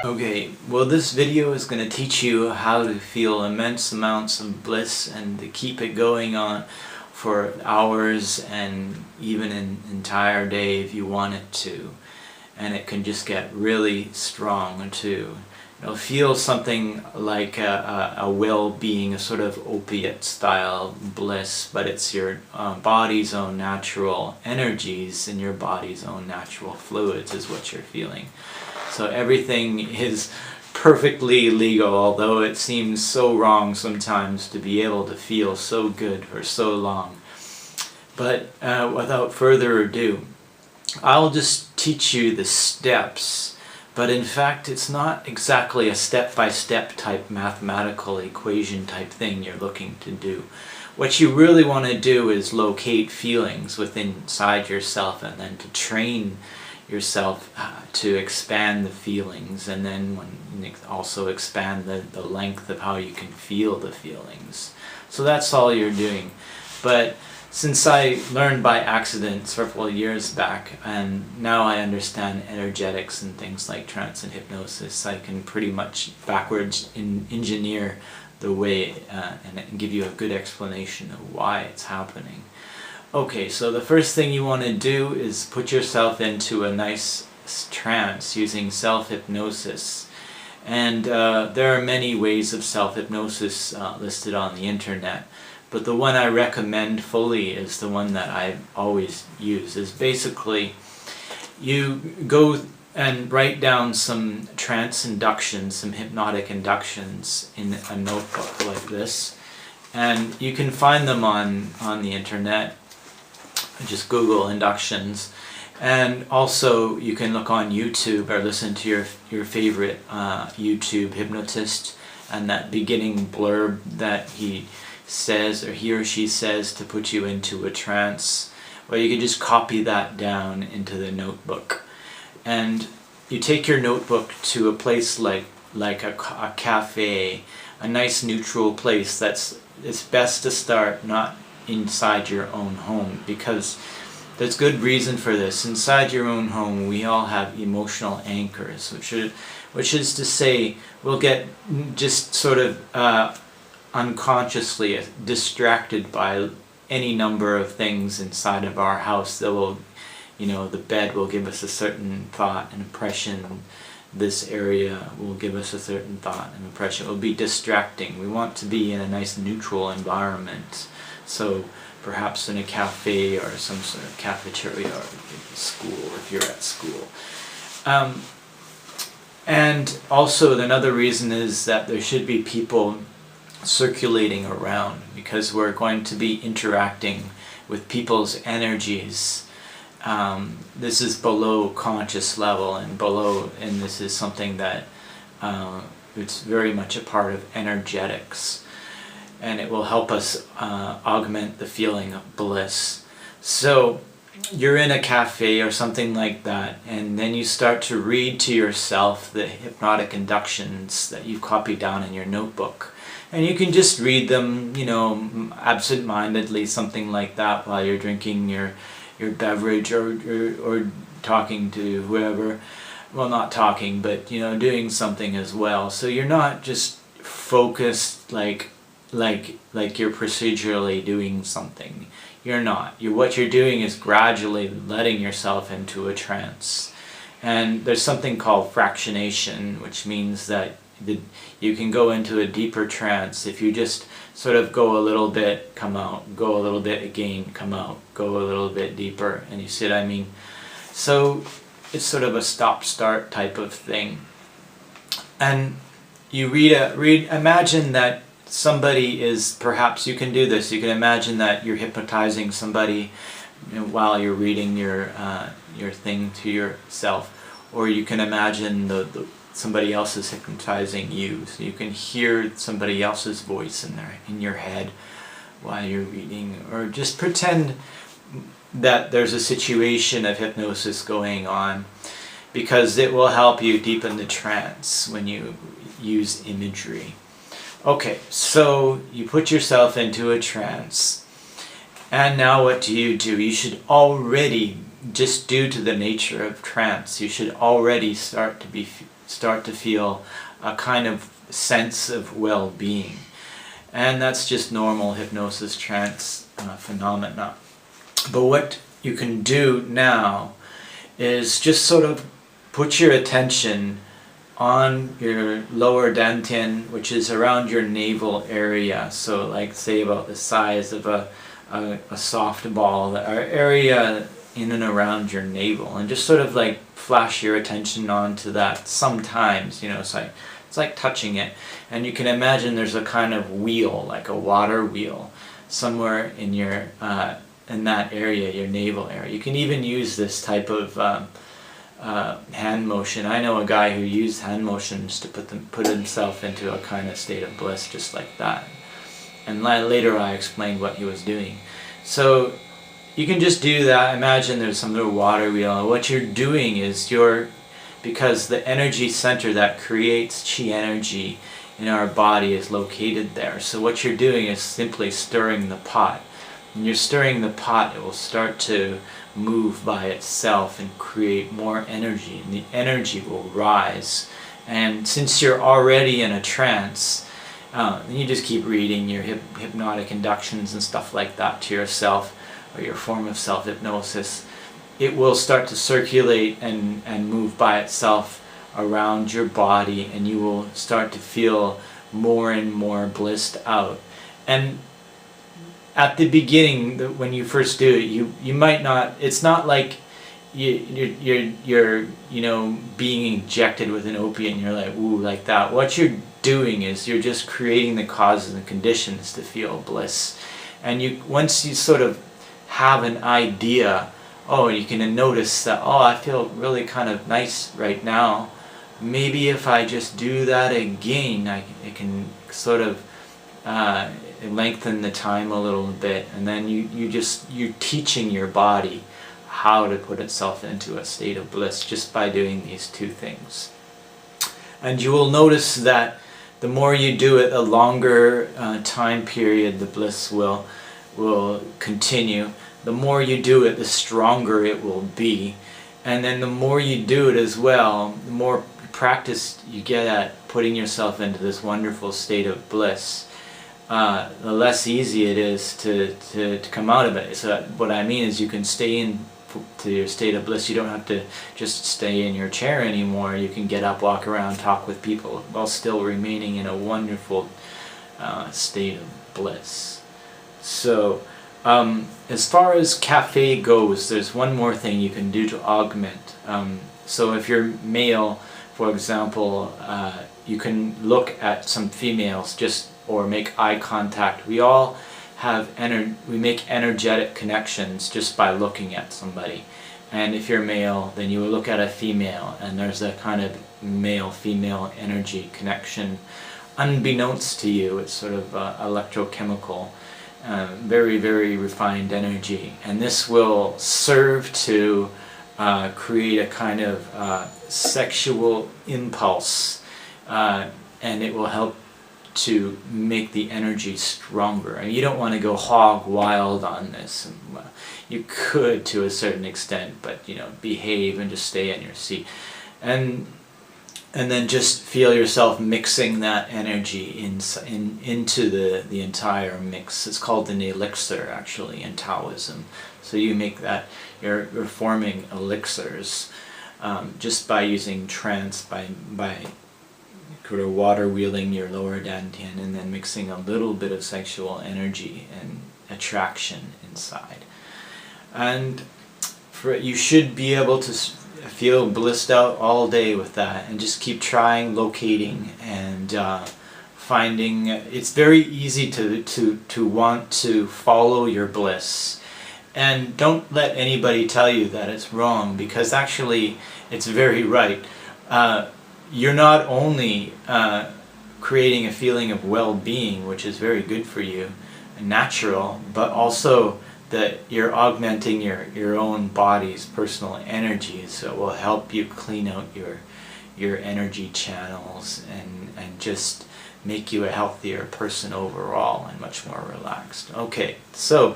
Okay, well this video is going to teach you how to feel immense amounts of bliss and to keep it going on for hours and even an entire day if you want it to. And it can just get really strong too. You'll feel something like a well-being, a sort of opiate style bliss, but it's your body's own natural energies and your body's own natural fluids is what you're feeling. So everything is perfectly legal, although it seems so wrong sometimes to be able to feel so good for so long. But without further ado, I'll just teach you the steps, but in fact it's not exactly a step-by-step type mathematical equation type thing you're looking to do. What you really want to do is locate feelings within inside yourself and then to train yourself to expand the feelings, and then also expand the length of how you can feel the feelings. So that's all you're doing. But since I learned by accident several years back, and now I understand energetics and things like trance and hypnosis, I can pretty much backwards engineer the way and give you a good explanation of why it's happening. Okay, so the first thing you want to do is put yourself into a nice trance using self-hypnosis. And there are many ways of self-hypnosis listed on the internet, but the one I recommend fully is the one that I always use. Is basically you go and write down some trance inductions, some hypnotic inductions in a notebook like this, and you can find them on the internet. Just Google inductions, and also you can look on YouTube or listen to your favorite YouTube hypnotist and that beginning blurb that he says or he or she says to put you into a trance. Well, you can just copy that down into the notebook, and you take your notebook to a place like a cafe, a nice neutral place. It's best to start not inside your own home, because there's good reason for this. Inside your own home we all have emotional anchors, which is to say we'll get just sort of unconsciously distracted by any number of things inside of our house that will, the bed will give us a certain thought and impression. This area will give us a certain thought and impression. It will be distracting. We want to be in a nice neutral environment. So perhaps in a cafe or some sort of cafeteria, or school if you're at school. And also another reason is that there should be people circulating around, because we're going to be interacting with people's energies. This is below conscious level and this is something that it's very much a part of energetics. And it will help us augment the feeling of bliss. So you're in a cafe or something like that, and then you start to read to yourself the hypnotic inductions that you've copied down in your notebook. And you can just read them, absent-mindedly, something like that, while you're drinking your beverage or talking to whoever. Well, not talking, but doing something as well. So you're not just focused like you're procedurally doing something. You're not. What you're doing is gradually letting yourself into a trance. And there's something called fractionation, which means that you can go into a deeper trance if you just sort of go a little bit, come out, go a little bit again, come out, go a little bit deeper, and you see what I mean? So it's sort of a stop-start type of thing. And you imagine that somebody is, perhaps you can do this, you can imagine that you're hypnotizing somebody while you're reading your thing to yourself, or you can imagine somebody else is hypnotizing you, so you can hear somebody else's voice in your head while you're reading, or just pretend that there's a situation of hypnosis going on, because it will help you deepen the trance when you use imagery. Okay, so you put yourself into a trance, and now what do? You should already, just due to the nature of trance, you should already start to start to feel a kind of sense of well-being. And that's just normal hypnosis trance phenomena. But what you can do now is just sort of put your attention on your lower dantian, which is around your navel area. So like say about the size of a softball, or area in and around your navel, and just sort of like flash your attention onto that sometimes, you know, it's like touching it. And you can imagine there's a kind of wheel, like a water wheel, somewhere in your in that area, your navel area. You can even use this type of hand motion. I know a guy who used hand motions to put himself into a kind of state of bliss, just like that. And later I explained what he was doing. So you can just do that. Imagine there's some little water wheel, and what you're doing is because the energy center that creates chi energy in our body is located there. So what you're doing is simply stirring the pot. When you're stirring the pot, it will start to move by itself and create more energy, and the energy will rise. And since you're already in a trance, then you just keep reading your hypnotic inductions and stuff like that to yourself, or your form of self-hypnosis. It will start to circulate and move by itself around your body, and you will start to feel more and more blissed out. And at the beginning, when you first do it, you might not, it's not like you're you know, being injected with an opiate and you're like, ooh, like that. What you're doing is you're just creating the causes and conditions to feel bliss. And once you sort of have an idea, oh, you can notice that, oh, I feel really kind of nice right now. Maybe if I just do that again, it can sort of lengthen the time a little bit, and then you're teaching your body how to put itself into a state of bliss just by doing these two things. And you will notice that the more you do it, the longer time period the bliss will continue. The more you do it, the stronger it will be. And then the more you do it as well, the more practice you get at putting yourself into this wonderful state of bliss, the less easy it is to come out of it. So what I mean is you can stay in to your state of bliss. You don't have to just stay in your chair anymore. You can get up, walk around, talk with people while still remaining in a wonderful state of bliss. So as far as cafe goes, there's one more thing you can do to augment. So if you're male, for example, you can look at some females or make eye contact. We all we make energetic connections just by looking at somebody. And if you're male, then you will look at a female, and there's a kind of male-female energy connection. Unbeknownst to you, it's sort of electrochemical, very, very refined energy. And this will serve to create a kind of sexual impulse, and it will help to make the energy stronger. And you don't want to go hog wild on this. You could to a certain extent, but you know, behave and just stay in your seat. And then just feel yourself mixing that energy into the entire mix. It's called an elixir, actually, in Taoism. So you make that, you're forming elixirs just by using trance, by sort of water wheeling your lower dantian and then mixing a little bit of sexual energy and attraction inside. And you should be able to feel blissed out all day with that, and just keep trying, locating, and finding. It's very easy to want to follow your bliss. And don't let anybody tell you that it's wrong, because actually it's very right. You're not only creating a feeling of well-being, which is very good for you and natural, but also that you're augmenting your own body's personal energy, so it will help you clean out your energy channels and just make you a healthier person overall and much more relaxed. Okay, so